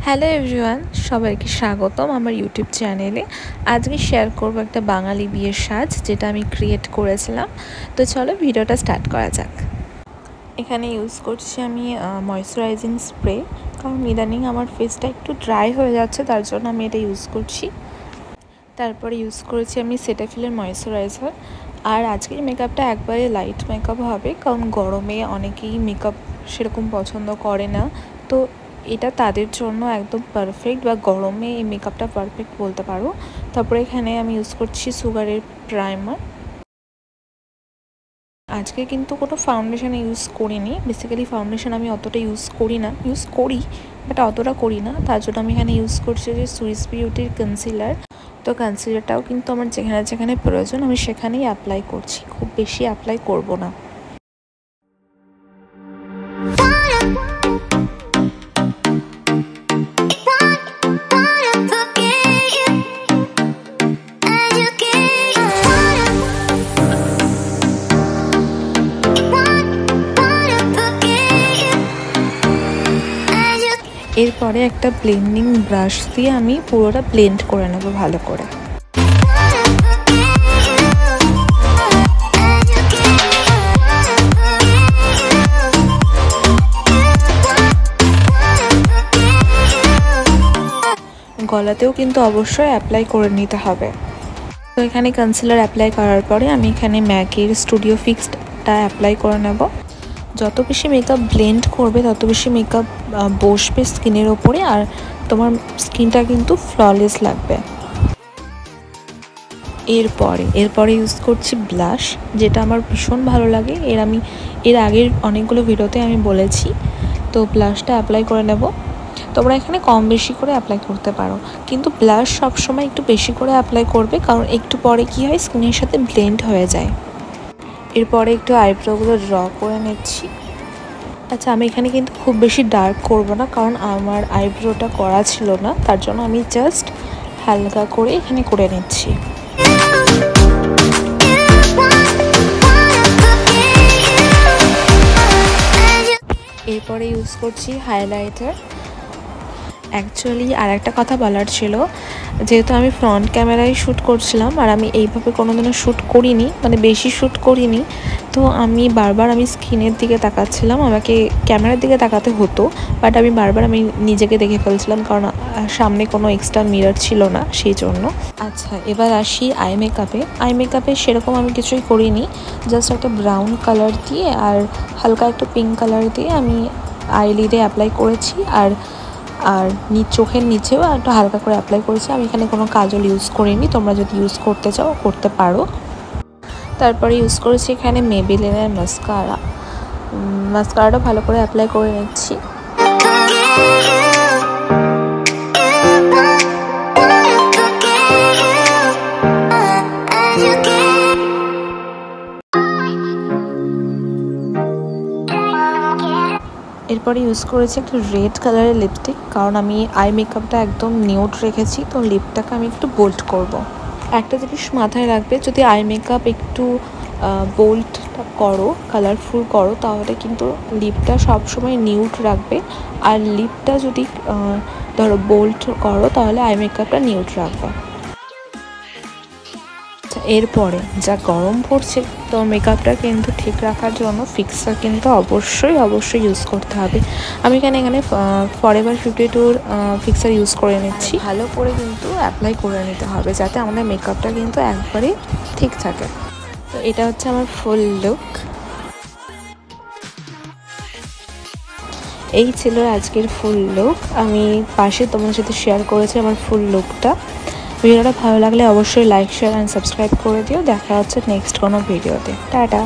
Hello everyone, সবাইকে স্বাগতম আমার ইউটিউব চ্যানেলে। আজকে শেয়ার করব একটা বাঙালি বিয়ের সাজ যেটা আমি ক্রিয়েট করেছিলাম। তো চলো ভিডিওটা স্টার্ট করা যাক। এখানে ইউজ করছি আমি ময়শ্চারাইজিং স্প্রে, কারণ ইদানিং আমার ফেসটা একটু ড্রাই হয়ে যাচ্ছে, তার জন্য আমি এটা ইউজ করছি। তারপরে ইউজ করেছি আমি সেটাফিলের ময়শ্চারাইজার। আর আজকের মেকআপটা একবারে লাইট মেকআপ হবে, কারণ গরমে অনেকেই মেকআপ সেরকম পছন্দ করে না, তো এটা তাদের জন্য একদম পারফেক্ট, বা গরমে এই মেকআপটা পারফেক্ট বলতে পারো। তারপরে এখানে আমি ইউজ করছি সুগারের প্রাইমার। আজকে কিন্তু কোনো ফাউন্ডেশন ইউজ করিনি, বেসিক্যালি ফাউন্ডেশন আমি অতটা ইউজ করি বাট অতটা করি না। তার জন্য আমি এখানে ইউজ করছি যে সুইস বিউটির কনসিলার। তো কনসিলারটাও কিন্তু আমার যেখানে যেখানে প্রয়োজন আমি সেখানেই অ্যাপ্লাই করছি, খুব বেশি অ্যাপ্লাই করব না। এরপরে একটা ব্লেন্ডিং ব্রাশ দিয়ে আমি পুরোটা ব্লেন্ড করে নেব ভালো করে। গলাতেও কিন্তু অবশ্যই অ্যাপ্লাই করে নিতে হবে। তো এখানে কনসিলার অ্যাপ্লাই করার পরে আমি এখানে ম্যাকের স্টুডিও ফিক্সডটা অ্যাপ্লাই করে নেব। যত বেশি মেকআপ ব্লেন্ড করবে তত বেশি মেকআপ বসবে স্কিনের ওপরে, আর তোমার স্কিনটা কিন্তু ফ্ললেস লাগবে। এরপরে ইউজ করছি ব্লাশ, যেটা আমার ভীষণ ভালো লাগে। এর আগের অনেকগুলো ভিডিওতে আমি বলেছি। তো ব্লাশটা অ্যাপ্লাই করে নেব। তোমরা এখানে কম বেশি করে অ্যাপ্লাই করতে পারো, কিন্তু ব্লাশ সবসময় একটু বেশি করে অ্যাপ্লাই করবে, কারণ একটু পরে কি হয় স্কিনের সাথে ব্লেন্ড হয়ে যায়। এরপরে একটু আইব্রোগুলো ড্র করে নিচ্ছি। আচ্ছা, আমি এখানে কিন্তু খুব বেশি ডার্ক করব না, কারণ আমার আইব্রোটা করা ছিল না, তার জন্য আমি জাস্ট হালকা করে এখানে করে নিচ্ছি। এরপরে ইউজ করছি হাইলাইটার। অ্যাকচুয়ালি আর একটা কথা বলার ছিল, যেহেতু আমি ফ্রন্ট ক্যামেরায় শ্যুট করছিলাম আর আমি এইভাবে কোনোদিনও শ্যুট করিনি, মানে বেশি শ্যুট করিনি, তো আমি বারবার স্ক্রিনের দিকে তাকাচ্ছিলাম। আমাকে ক্যামেরার দিকে তাকাতে হতো, বাট আমি বারবার নিজেকে দেখে ফেলছিলাম, কারণ সামনে কোনো এক্সট্রা মিরর ছিল না, সেই জন্য। আচ্ছা, এবার আসি আই মেকআপে সেরকম আমি কিছুই করিনি, জাস্ট একটা ব্রাউন কালার দিয়ে আর হালকা একটা পিঙ্ক কালার দিয়ে আমি আইলিডে অ্যাপ্লাই করেছি, আর চোখের নিচেও একটু হালকা করে অ্যাপ্লাই করেছি। আমি এখানে কোনো কাজল ইউজ করিনি, তোমরা যদি ইউজ করতে চাও করতে পারো। তারপরে ইউজ করেছি এখানে মেবেলিনের মাস্কারাটা ভালো করে অ্যাপ্লাই করে নিচ্ছি। এরপরে ইউজ করেছি একটু রেড কালারের লিপস্টিক, কারণ আমি আই মেকআপটা একদম নিউড রেখেছি, তো লিপটাকে আমি একটু বোল্ড করব। একটা জিনিস মাথায় রাখবে, যদি আই মেকআপ একটু বোল্ড করো, কালারফুল করো, তাহলে কিন্তু লিপটা সবসময় নিউড রাখবে, আর লিপটা যদি ধরো বোল্ড করো তাহলে আই মেকআপটা নিউড রাখবে। এরপরে যা গরম পড়ছে, তো মেকআপটা কিন্তু ঠিক রাখার জন্য ফিক্সার কিন্তু অবশ্যই ইউজ করতে হবে। আমি এখানে ফরএভার 52 ফিক্সার ইউজ করে নিচ্ছি। ভালো করে কিন্তু অ্যাপ্লাই করে নিতে হবে, যাতে আমাদের মেকআপটা কিন্তু একবারে ঠিক থাকে। তো এটা হচ্ছে আমার ফুল লুক। এই ছিল আজকের ফুল লুক। আমি পাশে তোমার সাথে শেয়ার করেছি আমার ফুল লুকটা। ভিডিওটা ভালো লাগলে অবশ্যই লাইক, শেয়ার অ্যান্ড সাবস্ক্রাইব করে দিও। দেখা হচ্ছে নেক্সট কোনো ভিডিওতে। টাটা।